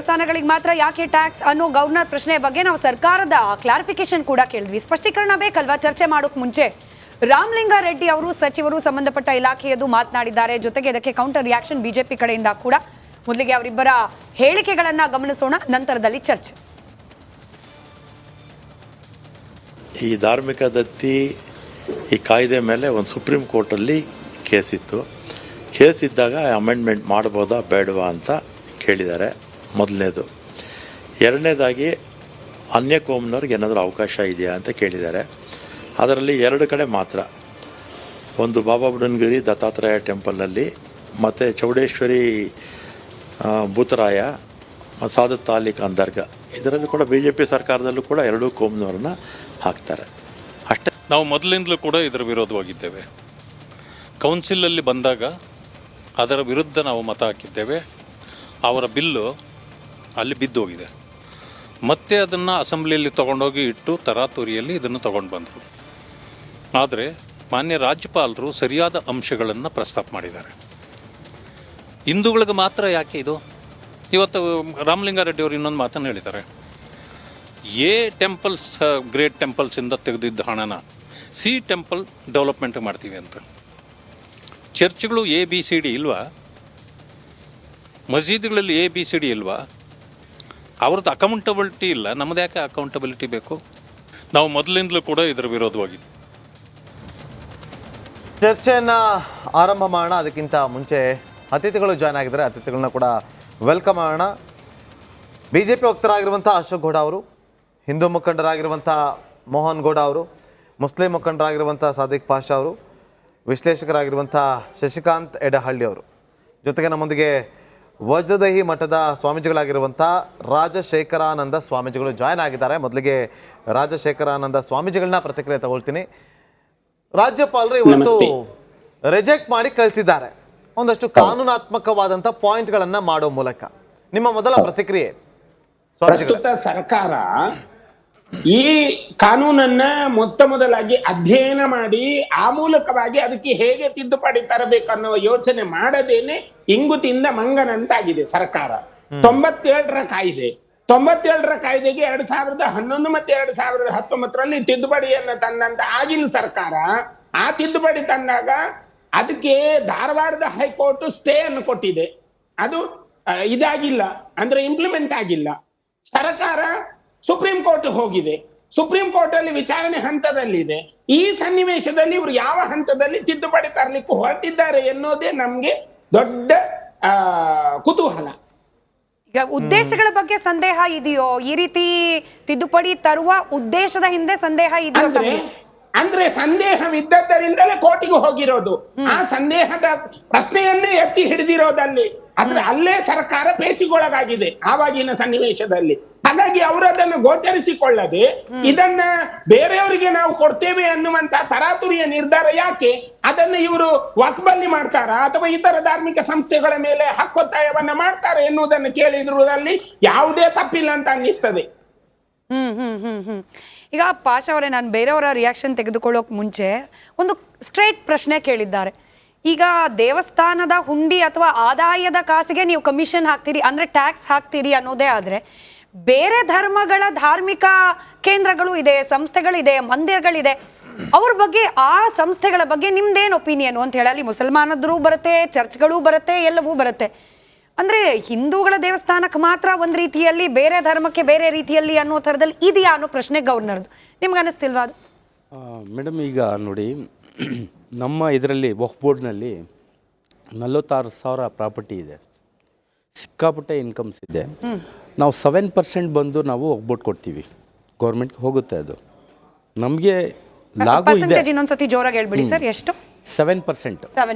ದೇವಸ್ಥಾನಗಳಿಗೆ ಮಾತ್ರ ಯಾಕೆ ಟ್ಯಾಕ್ಸ್ ಅನ್ನೋ ಗವರ್ನರ್ ಪ್ರಶ್ನೆ ಬಗ್ಗೆ ನಾವು ಸರ್ಕಾರದ ಕ್ಲಾರಿಫಿಕೇಶನ್ ಕೂಡ ಕೇಳಿದ್ವಿ. ಸ್ಪಷ್ಟೀಕರಣ ಬೇಕಲ್ವಾ ಚರ್ಚೆ ಮಾಡೋಕ್ ಮುಂಚೆ? ರಾಮಲಿಂಗಾರೆಡ್ಡಿ ಅವರು ಸಚಿವರು ಸಂಬಂಧಪಟ್ಟ ಇಲಾಖೆಯದು ಮಾತನಾಡಿದ್ದಾರೆ. ಜೊತೆಗೆ ಇದಕ್ಕೆ ಕೌಂಟರ್ ರಿಯಾಕ್ಷನ್ ಬಿಜೆಪಿ ಕಡೆಯಿಂದ ಕೂಡ. ಮೊದಲಿಗೆ ಅವರಿಬ್ಬರ ಹೇಳಿಕೆಗಳನ್ನ ಗಮನಿಸೋಣ, ನಂತರದಲ್ಲಿ ಚರ್ಚೆ. ಈ ಧಾರ್ಮಿಕ ದತ್ತಿ ಈ ಕಾಯ್ದೆ ಮೇಲೆ ಒಂದು ಸುಪ್ರೀಂ ಕೋರ್ಟಲ್ಲಿ ಕೇಸ್ ಇತ್ತು. ಕೇಸ್ ಇದ್ದಾಗ ಅಮೆಂಡ್ಮೆಂಟ್ ಮಾಡ್ಬೋದಾ ಬೇಡವಾ ಅಂತ ಕೇಳಿದ್ದಾರೆ, ಮೊದಲನೇದು. ಎರಡನೇದಾಗಿ ಅನ್ಯ ಕೋಮ್ನವ್ರಿಗೆ ಏನಾದರೂ ಅವಕಾಶ ಇದೆಯಾ ಅಂತ ಕೇಳಿದ್ದಾರೆ. ಅದರಲ್ಲಿ ಎರಡು ಕಡೆ ಮಾತ್ರ, ಒಂದು ಬಾಬಾ ಬುಡನ್ಗಿರಿ ದತ್ತಾತ್ರೇಯ ಟೆಂಪಲ್ನಲ್ಲಿ ಮತ್ತು ಚೌಡೇಶ್ವರಿ ಭೂತರಾಯ ಸಾದತ್ ತಾಲೀಕ್ ಅಂದರ್ಗ, ಇದರಲ್ಲಿ ಕೂಡ ಬಿ ಜೆ ಪಿ ಸರ್ಕಾರದಲ್ಲೂ ಕೂಡ ಎರಡೂ ಕೋಮ್ನವ್ರನ್ನ ಹಾಕ್ತಾರೆ ಅಷ್ಟೇ. ನಾವು ಮೊದಲಿಂದಲೂ ಕೂಡ ಇದರ ವಿರೋಧವಾಗಿದ್ದೇವೆ. ಕೌನ್ಸಿಲಲ್ಲಿ ಬಂದಾಗ ಅದರ ವಿರುದ್ಧ ನಾವು ಮತ ಹಾಕಿದ್ದೇವೆ. ಅವರ ಬಿಲ್ಲು ಅಲ್ಲಿ ಬಿದ್ದೋಗಿದೆ. ಮತ್ತೆ ಅದನ್ನು ಅಸೆಂಬ್ಲಿಯಲ್ಲಿ ತೊಗೊಂಡೋಗಿ ಇಟ್ಟು ತರಾತುರಿಯಲ್ಲಿ ಇದನ್ನು ತೊಗೊಂಡು ಬಂದರು. ಆದರೆ ಮಾನ್ಯ ರಾಜ್ಯಪಾಲರು ಸರಿಯಾದ ಅಂಶಗಳನ್ನು ಪ್ರಸ್ತಾಪ ಮಾಡಿದ್ದಾರೆ. ಹಿಂದೂಗಳಿಗೆ ಮಾತ್ರ ಯಾಕೆ ಇದು? ಇವತ್ತು ರಾಮಲಿಂಗಾರೆಡ್ಡಿ ಅವರು ಇನ್ನೊಂದು ಮಾತನ್ನು ಹೇಳಿದ್ದಾರೆ. ಟೆಂಪಲ್ಸ್ ಗ್ರೇಟ್ ಟೆಂಪಲ್ಸಿಂದ ತೆಗೆದಿದ್ದ ಹಣನ ಟೆಂಪಲ್ ಡೆವಲಪ್ಮೆಂಟ್ ಮಾಡ್ತೀವಿ ಅಂತ. ಚರ್ಚ್ಗಳು ABCD ಇಲ್ವಾ? ಮಸೀದಿಗಳಲ್ಲಿ ABCD ಇಲ್ವಾ? ಅವ್ರದ್ದು ಅಕೌಂಟಬಿಲಿಟಿ ಇಲ್ಲ, ನಮ್ಮದು ಯಾಕೆ ಅಕೌಂಟಬಿಲಿಟಿ ಬೇಕು? ನಾವು ಮೊದಲಿಂದಲೂ ಕೂಡ ಇದರ ವಿರೋಧವಾಗಿದ್ದು. ಚರ್ಚೆಯನ್ನು ಆರಂಭ ಮಾಡೋಣ. ಅದಕ್ಕಿಂತ ಮುಂಚೆ ಅತಿಥಿಗಳು ಜಾಯ್ನ್ ಆಗಿದ್ದಾರೆ, ಅತಿಥಿಗಳನ್ನ ಕೂಡ ವೆಲ್ಕಮ್ ಮಾಡೋಣ. BJP ವಕ್ತಾರರಾಗಿರುವಂಥ ಅಶೋಕ್ ಗೌಡ ಅವರು, ಹಿಂದೂ ಮುಖಂಡರಾಗಿರುವಂಥ ಮೋಹನ್ ಗೌಡ ಅವರು, ಮುಸ್ಲಿಂ ಮುಖಂಡರಾಗಿರುವಂಥ ಸಾದಿಕ್ ಪಾಷಾ ಅವರು, ವಿಶ್ಲೇಷಕರಾಗಿರುವಂಥ ಶಶಿಕಾಂತ್ ಎಡಹಳ್ಳಿ ಅವರು, ಜೊತೆಗೆ ನಮ್ಮೊಂದಿಗೆ ವಜ್ರದಹಿ ಮಠದ ಸ್ವಾಮೀಜಿಗಳಾಗಿರುವಂಥ ರಾಜಶೇಖರಾನಂದ ಸ್ವಾಮೀಜಿಗಳು ಜಾಯ್ನ್ ಆಗಿದ್ದಾರೆ. ಮೊದಲಿಗೆ ರಾಜಶೇಖರಾನಂದ ಸ್ವಾಮೀಜಿಗಳನ್ನ ಪ್ರತಿಕ್ರಿಯೆ ತಗೊಳ್ತೀನಿ. ರಾಜ್ಯಪಾಲರು ಇವತ್ತು ರಿಜೆಕ್ಟ್ ಮಾಡಿ ಕಳಿಸಿದ್ದಾರೆ ಒಂದಷ್ಟು ಕಾನೂನಾತ್ಮಕವಾದಂಥ ಪಾಯಿಂಟ್ಗಳನ್ನು ಮಾಡೋ ಮೂಲಕ. ನಿಮ್ಮ ಮೊದಲ ಪ್ರತಿಕ್ರಿಯೆ? ಪ್ರಸ್ತುತ ಸರ್ಕಾರ ಈ ಕಾನೂನನ್ನ ಮೊದಲಾಗಿ ಅಧ್ಯಯನ ಮಾಡಿ ಆ ಮೂಲಕವಾಗಿ ಅದಕ್ಕೆ ಹೇಗೆ ತಿದ್ದುಪಡಿ ತರಬೇಕನ್ನೋ ಯೋಚನೆ ಮಾಡದೇನೆ ಇಂಗುತಿಂದ ಮಂಗನಂತಾಗಿದೆ ಸರ್ಕಾರ. 97ರ ಕಾಯ್ದೆ 97ರ ಕಾಯ್ದೆಗೆ 2011 ಮತ್ತೆ 2019ರಲ್ಲಿ ತಿದ್ದುಪಡಿಯನ್ನ ತಂದಂತ ಆಗಿನ ಸರ್ಕಾರ ಆ ತಿದ್ದುಪಡಿ ತಂದಾಗ ಅದಕ್ಕೆ ಧಾರವಾಡದ ಹೈಕೋರ್ಟ್ ಸ್ಟೇ ಅನ್ನು ಕೊಟ್ಟಿದೆ. ಅದು ಇದಾಗಿಲ್ಲ, ಅಂದ್ರೆ ಇಂಪ್ಲಿಮೆಂಟ್ ಆಗಿಲ್ಲ. ಸರ್ಕಾರ ಸುಪ್ರೀಂ ಕೋರ್ಟ್ ಹೋಗಿದೆ, ಸುಪ್ರೀಂ ಕೋರ್ಟ್ ಅಲ್ಲಿ ವಿಚಾರಣೆ ಹಂತದಲ್ಲಿದೆ. ಈ ಸನ್ನಿವೇಶದಲ್ಲಿ ಇವರು ಯಾವ ಹಂತದಲ್ಲಿ ತಿದ್ದುಪಡಿ ತರಲಿಕ್ಕೆ ಹೊರಟಿದ್ದಾರೆ ಎನ್ನುವುದೇ ನಮ್ಗೆ ದೊಡ್ಡ ಕುತೂಹಲ. ಈಗ ಉದ್ದೇಶಗಳ ಬಗ್ಗೆ ಸಂದೇಹ ಇದೆಯೋ? ಈ ರೀತಿ ತಿದ್ದುಪಡಿ ತರುವ ಉದ್ದೇಶದ ಹಿಂದೆ ಸಂದೇಹ ಇದೆಯೋ? ಅಂದ್ರೆ ಸಂದೇಹವಿದ್ದದ್ದರಿಂದಲೇ ಕೋರ್ಟಿಗೆ ಹೋಗಿರೋದು. ಆ ಸಂದೇಹದ ಪ್ರಶ್ನೆಯನ್ನೇ ಎತ್ತಿ ಹಿಡಿದಿರೋದಲ್ಲಿ ಅಂದ್ರೆ ಅಲ್ಲೇ ಸರ್ಕಾರ ಪೇಚಿಗೊಳಗಾಗಿದೆ ಆವಾಗಿನ ಸನ್ನಿವೇಶದಲ್ಲಿ. ಹಾಗಾಗಿ ಅವರು ಅದನ್ನು ಗೋಚರಿಸಿಕೊಳ್ಳದೆ ಇದನ್ನ ಬೇರೆಯವರಿಗೆ ನಾವು ಕೊಡ್ತೇವೆ ಅನ್ನುವಂತ ತರಾತುರಿಯ ನಿರ್ಧಾರ ಯಾಕೆ? ಅದನ್ನು ಇವರು ವಕ್ಬಲ್ಲಿ ಮಾಡ್ತಾರಾ ಅಥವಾ ಇತರ ಧಾರ್ಮಿಕ ಸಂಸ್ಥೆಗಳ ಮೇಲೆ ಹಕ್ಕೊತ್ತಾಯವನ್ನ ಮಾಡ್ತಾರೆ ಎನ್ನುವುದನ್ನು ಕೇಳಿದ್ರಲ್ಲಿ ಯಾವುದೇ ತಪ್ಪಿಲ್ಲ ಅಂತ ಅನ್ನಿಸ್ತದೆ. ಈಗ ಪಾಷಾ ಅವರೇ, ನಾನು ಬೇರೆಯವರ ರಿಯಾಕ್ಷನ್ ತೆಗೆದುಕೊಳ್ಳೋಕೆ ಮುಂಚೆ ಒಂದು ಸ್ಟ್ರೇಟ್ ಪ್ರಶ್ನೆ ಕೇಳಿದ್ದಾರೆ. ಈಗ ದೇವಸ್ಥಾನದ ಹುಂಡಿ ಅಥವಾ ಆದಾಯದ ಕಾಸಿಗೆ ನೀವು ಕಮಿಷನ್ ಹಾಕ್ತೀರಿ, ಅಂದ್ರೆ ಟ್ಯಾಕ್ಸ್ ಹಾಕ್ತೀರಿ ಅನ್ನೋದೇ ಆದ್ರೆ, ಬೇರೆ ಧರ್ಮಗಳ ಧಾರ್ಮಿಕ ಕೇಂದ್ರಗಳು ಇದೆ, ಸಂಸ್ಥೆಗಳಿದೆ, ಮಂದಿರಗಳಿದೆ, ಅವ್ರ ಬಗ್ಗೆ, ಆ ಸಂಸ್ಥೆಗಳ ಬಗ್ಗೆ ನಿಮ್ದೇನು ಒಪಿನಿಯನ್ ಅಂತ ಹೇಳಿ? ಅಲ್ಲಿ ಮುಸಲ್ಮಾನದ್ರು ಬರುತ್ತೆ, ಚರ್ಚ್ಗಳು ಬರುತ್ತೆ, ಎಲ್ಲವೂ ಬರುತ್ತೆ. ಅಂದ್ರೆ ಹಿಂದೂಗಳ ದೇವಸ್ಥಾನಕ್ಕೆ ಮಾತ್ರ ಒಂದ್ ರೀತಿಯಲ್ಲಿ, ಬೇರೆ ಧರ್ಮಕ್ಕೆ ಬೇರೆ ರೀತಿಯಲ್ಲಿ ಅನ್ನೋ ಥರದಲ್ಲಿ ಇದೆಯಾ ಅನ್ನೋ ಪ್ರಶ್ನೆ ಗವರ್ನರ್ದು. ನಿಮ್ಗೆ ಅನ್ನಿಸ್ತಿಲ್ವಾ ಅದು? ಮೇಡಮ್, ಈಗ ನೋಡಿ, ನಮ್ಮ ಇದರಲ್ಲಿ ವಕ್ಫ್ ಬೋರ್ಡ್ನಲ್ಲಿ 46,000 ಪ್ರಾಪರ್ಟಿ ಇದೆ, ಸಿಕ್ಕಾಪಟ್ಟೆ ಇನ್ಕಮ್ಸ್ ಇದೆ. ನಾವು 7% ಬಂದು ನಾವು ವಕ್ಫ್ ಬೋರ್ಡ್ ಕೊಡ್ತೀವಿ, ಗೌರ್ಮೆಂಟ್ಗೆ ಹೋಗುತ್ತೆ. ಅದು ನಮಗೆ ಲಾಗು ಇದೆ. ಇನ್ನೊಂದ್ಸತಿ ಜೋರಾಗಿ ಹೇಳ್ಬಿಡಿ ಸರ್, ಎಷ್ಟು? 7%.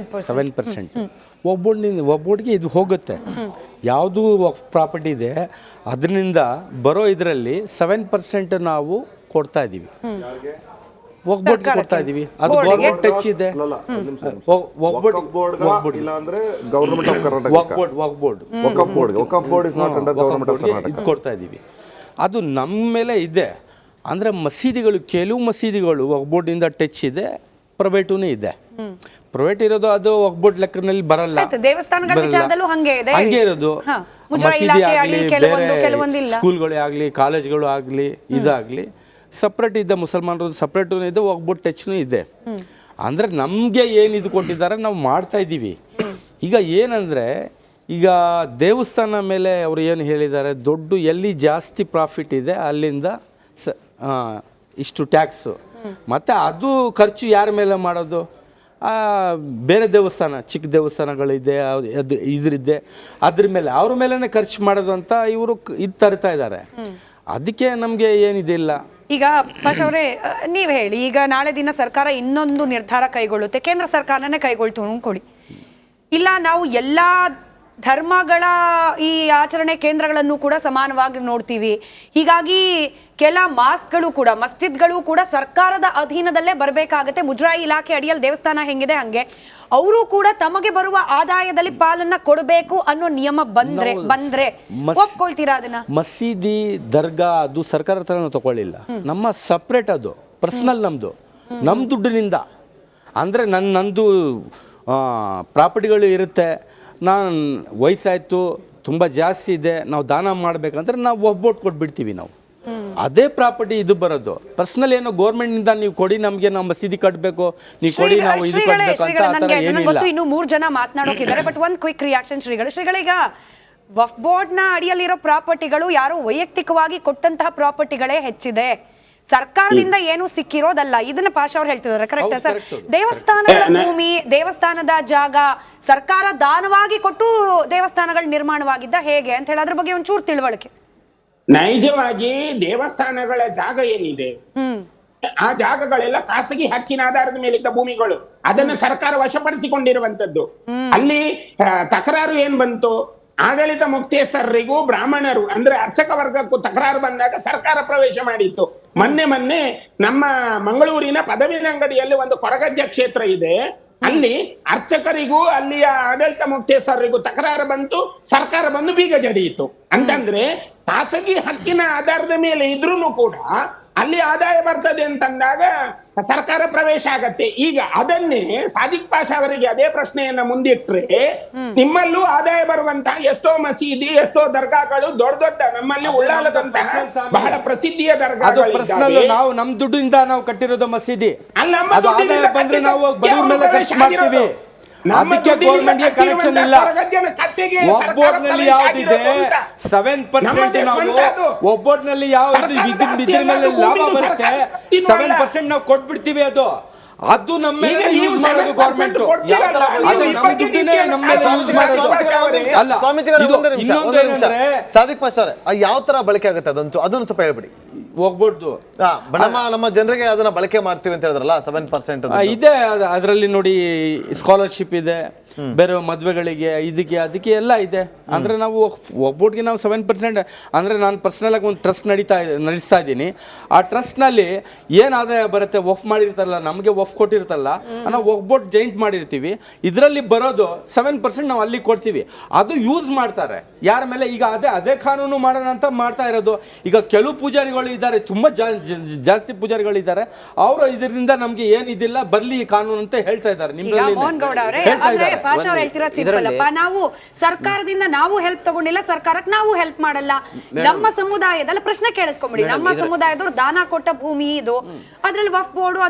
7% ವಕ್ಫ್ ಬೋರ್ಡ್ಗೆ ಇದು ಹೋಗುತ್ತೆ. ಯಾವುದು ವಕ್ಫ್ ಪ್ರಾಪರ್ಟಿ ಇದೆ ಅದರಿಂದ ಬರೋ ಇದರಲ್ಲಿ 7% ನಾವು ಕೊಡ್ತಾ ಇದ್ದೀವಿ, ವಕ್ಫ್ ಬೋರ್ಡ್ಗೆ ಕೊಡ್ತಾ ಇದೀವಿ. ಅದು ಗೌರ್ಮೆಂಟ್ ಟಚ್ ಇದೆ. ಕೊಡ್ತಾ ಇದೀವಿ, ಅದು ನಮ್ಮ ಮೇಲೆ ಇದೆ. ಅಂದ್ರೆ ಮಸೀದಿಗಳು, ಕೆಲವು ಮಸೀದಿಗಳು ವಕ್ಫ್ ಬೋರ್ಡಿಂದ ಟಚ್ ಇದೆ, ಪ್ರೈವೇಟೂ ಇದೆ. ಪ್ರೈವೇಟ್ ಇರೋದು ಅದು ವಕ್ಫ್ ಬೋರ್ಡ್ ಲೆಕ್ಕನಲ್ಲಿ ಬರಲ್ಲ, ದೇವಸ್ಥಾನಗಳ ವಿಚಾರದಲ್ಲೂ ಹಂಗೆ ಇದೆ, ಹಂಗೆ ಇರೋದು. ಮುಜರಾಯಿ ಮಸೀದಿ ಇಲಾಖೆ ಆಗಲಿ ಅಡಿಯಲ್ಲಿ ಬೇರೆ ಕೆಲವೊಂದಿಲ್ಲ. ಸ್ಕೂಲ್ಗಳೇ ಆಗಲಿ ಕಾಲೇಜ್ಗಳು ಆಗಲಿ ಇದಾಗಲಿ ಸಪ್ರೇಟ್ ಇದೆ, ಮುಸಲ್ಮಾನರು ಸಪ್ರೇಟು ಇದೆ, ಹೋಗ್ಬಿಟ್ಟು ಟಚ್ನೂ ಇದೆ. ಅಂದರೆ ನಮಗೆ ಏನು ಇದು ಕೊಟ್ಟಿದ್ದಾರೆ ನಾವು ಮಾಡ್ತಾ ಇದ್ದೀವಿ. ಈಗ ಏನಂದರೆ ಈಗ ದೇವಸ್ಥಾನ ಮೇಲೆ ಅವರು ಏನು ಹೇಳಿದ್ದಾರೆ, ದೊಡ್ಡ ಎಲ್ಲಿ ಜಾಸ್ತಿ ಪ್ರಾಫಿಟ್ ಇದೆ ಅಲ್ಲಿಂದ ಇಷ್ಟು ಟ್ಯಾಕ್ಸು, ಮತ್ತು ಅದು ಖರ್ಚು ಯಾರ ಮೇಲೆ ಮಾಡೋದು? ಬೇರೆ ದೇವಸ್ಥಾನ, ಚಿಕ್ಕ ದೇವಸ್ಥಾನಗಳಿದೆ, ಅದು ಇದ್ರಿದ್ದೆ, ಅದ್ರ ಮೇಲೆ ಅವ್ರ ಮೇಲೇ ಖರ್ಚು ಮಾಡೋದು ಅಂತ ಇವರು ಇದು ತರ್ತಾ ಇದ್ದಾರೆ. ಅದಕ್ಕೆ ನಮಗೆ ಏನಿದಿಲ್ಲ. ಈಗ ಪಾಷ ಅವರೇ ನೀವು ಹೇಳಿ, ಈಗ ನಾಳೆ ದಿನ ಸರ್ಕಾರ ಇನ್ನೊಂದು ನಿರ್ಧಾರ ಕೈಗೊಳ್ಳುತ್ತೆ, ಕೇಂದ್ರ ಸರ್ಕಾರನೇ ಕೈಗೊಳ್ತು ಅನ್ಕೊಳ್ಳಿ, ಇಲ್ಲ ನಾವು ಎಲ್ಲ ಧರ್ಮಗಳ ಈ ಆಚರಣೆ ಕೇಂದ್ರಗಳನ್ನು ಕೂಡ ಸಮಾನವಾಗಿ ನೋಡ್ತೀವಿ, ಹೀಗಾಗಿ ಕೆಲ ಮಾಸ್ಕ್ಗಳು ಕೂಡ ಮಸ್ಜಿದ್ಗಳು ಕೂಡ ಸರ್ಕಾರದ ಅಧೀನದಲ್ಲೇ ಬರಬೇಕಾಗತ್ತೆ, ಮುಜರಾಯಿ ಇಲಾಖೆ ಅಡಿಯಲ್ಲಿ ದೇವಸ್ಥಾನ ಹೆಂಗಿದೆ ಹಂಗೆ ಅವರು ಕೂಡ ತಮಗೆ ಬರುವ ಆದಾಯದಲ್ಲಿ ಪಾಲನ್ನ ಕೊಡಬೇಕು ಅನ್ನೋ ನಿಯಮ ಬಂದ್ರೆ ಒಪ್ಕೊಳ್ತೀರಾ ಅದನ್ನ? ಮಸೀದಿ ದರ್ಗಾ ಅದು ಸರ್ಕಾರ ಹತ್ರ ನಾವು ತಗೊಳ್ಳಿಲ್ಲ, ನಮ್ಮ ಸಪ್ರೇಟ್, ಅದು ಪರ್ಸನಲ್, ನಮ್ಮ ದುಡ್ಡಿನಿಂದ. ಅಂದರೆ ನಂದು ಪ್ರಾಪರ್ಟಿಗಳು ಇರುತ್ತೆ, ನಾನು ವಯಸ್ಸಾಯಿತು ತುಂಬ ಜಾಸ್ತಿ ಇದೆ, ನಾವು ದಾನ ಮಾಡಬೇಕಂದ್ರೆ ನಾವು ಒಬ್ಬೊಟ್ಟು ಕೊಟ್ಬಿಡ್ತೀವಿ. ನಾವು ಅದೇ ಪ್ರಾಪರ್ಟಿ ಇದು ಬರೋದು. ಪರ್ಸನಲ್ ಏನೋ ಗೌರ್ಮೆಂಟ್ನಿಂದ ನೀವು ಕೊಡಿ ನಮಗೆ, ನಾವು ಮಸೀದಿ ಕಟ್ಟಬೇಕು, ನೀವು ಕೊಡಿ ನಾವು ಇದು ಕಟ್ಟಬೇಕು ಅಂತ ಆ ಥರ ಏನಿಲ್ಲ. ಇನ್ನು 3 ಜನ ಮಾತನಾಡೋಕಿದ್ದಾರೆ, ಬಟ್ ಒಂದು ಕ್ವಿಕ್ ರಿಯಾಕ್ಷನ್ ಶ್ರೀಗಳೀಗ ವಕ್ಫ್ ಬೋರ್ಡ್ನ ಅಡಿಯಲ್ಲಿರೋ ಪ್ರಾಪರ್ಟಿಗಳು ಯಾರೋ ವೈಯಕ್ತಿಕವಾಗಿ ಕೊಟ್ಟಂತಹ ಪ್ರಾಪರ್ಟಿಗಳೇ ಹೆಚ್ಚಿದೆ, ಸರ್ಕಾರದಿಂದ ಏನು ಸಿಕ್ಕಿರೋದಲ್ಲ. ಇದನ್ನ ಪಾಷ ಅವ್ರು ಹೇಳ್ತಿದ್ದಾರೆ, ಕರೆಕ್ಟಾ ಸರ್? ದೇವಸ್ಥಾನಗಳ ಭೂಮಿ, ದೇವಸ್ಥಾನದ ಜಾಗ ಸರ್ಕಾರ ದಾನವಾಗಿ ಕೊಟ್ಟು ದೇವಸ್ಥಾನಗಳ ನಿರ್ಮಾಣವಾಗಿದ್ದ ಹೇಗೆ ಅಂತ ಹೇಳಿ ಅದ್ರ ಬಗ್ಗೆ ಒಂಚೂರು ತಿಳುವಳಿಕೆ. ನೈಜವಾಗಿ ದೇವಸ್ಥಾನಗಳ ಜಾಗ ಏನಿದೆ, ಆ ಜಾಗಗಳೆಲ್ಲ ಖಾಸಗಿ ಹಕ್ಕಿನ ಆಧಾರದ ಮೇಲಿದ್ದ ಭೂಮಿಗಳು, ಅದನ್ನ ಸರ್ಕಾರ ವಶಪಡಿಸಿಕೊಂಡಿರುವಂತದ್ದು. ಅಲ್ಲಿ ತಕರಾರು ಏನ್ ಬಂತು, ಆಡಳಿತ ಮುಕ್ತೇಸರರಿಗೂ ಬ್ರಾಹ್ಮಣರು ಅಂದ್ರೆ ಅರ್ಚಕ ವರ್ಗಕ್ಕೂ ತಕರಾರು ಬಂದಾಗ ಸರ್ಕಾರ ಪ್ರವೇಶ ಮಾಡಿತ್ತು. ಮೊನ್ನೆ ನಮ್ಮ ಮಂಗಳೂರಿನ ಪದವಿನಂಗಡಿಯಲ್ಲಿ ಒಂದು ಕೊರಗಜ್ಜ ಕ್ಷೇತ್ರ ಇದೆ, ಅಲ್ಲಿ ಅರ್ಚಕರಿಗೂ ಅಲ್ಲಿಯ ಆಡಳಿತ ಮುಕ್ತೇಸರರಿಗೂ ತಕರಾರು ಬಂತು, ಸರ್ಕಾರ ಬಂದು ಬೀಗ ಜಡಿಯಿತು. ಅಂತಂದ್ರೆ ಖಾಸಗಿ ಹಕ್ಕಿನ ಆಧಾರದ ಮೇಲೆ ಇದ್ರೂ ಕೂಡ ಅಲ್ಲಿ ಆದಾಯ ಬರ್ತದೆ ಅಂತಂದಾಗ ಸರ್ಕಾರ ಪ್ರವೇಶ ಆಗತ್ತೆ. ಈಗ ಅದನ್ನೇ ಸಾದಿಕ್ ಪಾಷ ಅವರಿಗೆ ಅದೇ ಪ್ರಶ್ನೆಯನ್ನ ಮುಂದಿಟ್ರೆ, ನಿಮ್ಮಲ್ಲೂ ಆದಾಯ ಬರುವಂತಹ ಎಷ್ಟೋ ಮಸೀದಿ, ಎಷ್ಟೋ ದರ್ಗಾಗಳು ದೊಡ್ಡ ನಮ್ಮಲ್ಲಿ ಉಳ್ಳಾಲದಂತಹ ಬಹಳ ಪ್ರಸಿದ್ಧಿಯ ದರ್ಗಾಗಳು ನಾವು ನಮ್ಮ ದುಡ್ಡಿಂದ ನಾವು ಕಟ್ಟಿರೋದು ಮಸೀದಿ, ಅಲ್ಲ, ಅದು ಆದಾಯ ಬಂದ್ರೆ ನಾವು ಬಡವ್ರ ಮೇಲೆ ಖರ್ಚು ಮಾಡ್ತೀವಿ. ಅದಕ್ಕೆ ಗೌರ್ಮೆಂಟ್ಗೆ ಕನೆಕ್ಷನ್ ಇಲ್ಲ. ಒಬ್ಬೊಟ್ನಲ್ಲಿ ಯಾವ್ದಿದೆ 7% ನಾವು ಒಬ್ಬೊಟ್ನಲ್ಲಿ ಯಾವ್ದು ಇದ್ರ ಮೇಲೆ ಲಾಭ ಬರುತ್ತೆ 7% ನಾವು ಕೊಟ್ಬಿಡ್ತೀವಿ. ಅದು ನಮ್ಮ ಮೇಲೆ ಯೂಸ್ ಮಾಡೋದು ಗೌರ್ಮೆಂಟ್, ಅದೇ ನಮ್ಮ ದುಡ್ಡಿನೇ ನಮ್ಮ ಮೇಲೆ ಯೂಸ್ ಮಾಡೋದು ಅಲ್ಲ. ಇನ್ನೊಂದು ಏನಂದ್ರೆ ಸಾದಿಕ್ ಪಾಷ ಅವರೇ, ಯಾವ ತರ ಬಳಕೆ ಆಗುತ್ತೆ ಅದನ್ನು ಸ್ವಲ್ಪ ಹೇಳ್ಬಿಡಿ. ಹೋಗ್ಬೋದು ನಮ್ಮ ಜನರಿಗೆ ಅದನ್ನ ಬಳಕೆ ಮಾಡ್ತೀವಿ ಅಂತ ಹೇಳಿದ್ರಲ್ಲ 7% ಇದೆ. ಅದರಲ್ಲಿ ನೋಡಿ ಸ್ಕಾಲರ್ಶಿಪ್ ಇದೆ, ಬೇರೆ ಮದುವೆಗಳಿಗೆ ಅದಕ್ಕೆ ಎಲ್ಲ ಇದೆ. ಅಂದ್ರೆ ನಾವು ಒಬ್ಬೊಟ್ಟಿಗೆ ನಾವು 7% ಅಂದ್ರೆ ನಾನು ಪರ್ಸನಲ್ ಆಗಿ ಒಂದು ಟ್ರಸ್ಟ್ ನಡೆಸ್ತಾ ಇದ್ದೀನಿ. ಆ ಟ್ರಸ್ಟ್ ನಲ್ಲಿ ಏನ್ ಆದಾಯ ಬರುತ್ತೆ, ವಫ್ ಮಾಡಿರ್ತಾರಲ್ಲ, ನಮಗೆ ವಫ್ ಕೊಟ್ಟಿರ್ತಲ್ಲ, ನಾವು ಒಬ್ಬೊಟ್ಟು ಜಾಯಿಂಟ್ ಮಾಡಿರ್ತೀವಿ, ಇದರಲ್ಲಿ ಬರೋದು 7% ನಾವು ಅಲ್ಲಿ ಕೊಡ್ತೀವಿ. ಅದು ಯೂಸ್ ಮಾಡ್ತಾರೆ ಯಾರ ಮೇಲೆ? ಈಗ ಅದೇ ಕಾನೂನು ಮಾಡೋಣ ಅಂತ ಮಾಡ್ತಾ ಇರೋದು. ಈಗ ಕೆಲವು ಪೂಜಾರಿಗಳು ಇದ್ದಾರೆ, ತುಂಬಾ ಜಾಸ್ತಿ ಪೂಜಾರಿಗಳಿದ್ದಾರೆ, ಅವರು ಇದರಿಂದ ನಮ್ಗೆ ಏನಿದಿಲ್ಲ ಬರ್ಲಿ ಕಾನೂನು ಅಂತ ಹೇಳ್ತಾ ಇದ್ದಾರೆ. ನಾವು ಸರ್ಕಾರದಿಂದ ನಾವು ಹೆಲ್ಪ್ ತಗೊಂಡಿಲ್ಲ, ಸರ್ಕಾರಕ್ಕೆ ನಾವು ಹೆಲ್ಪ್ ಮಾಡಲ್ಲ. ನಮ್ಮ ಸಮುದಾಯದಲ್ಲಿ ಪ್ರಶ್ನೆ ಕೇಳಿಸ್ಕೊಂಬಿಡಿ, ನಮ್ಮ ಸಮುದಾಯದವ್ರು ದಾನ ಕೊಟ್ಟ ಭೂಮಿ ಇದು, ಅದ್ರಲ್ಲಿ ವಕ್ಫ್ ಬೋರ್ಡು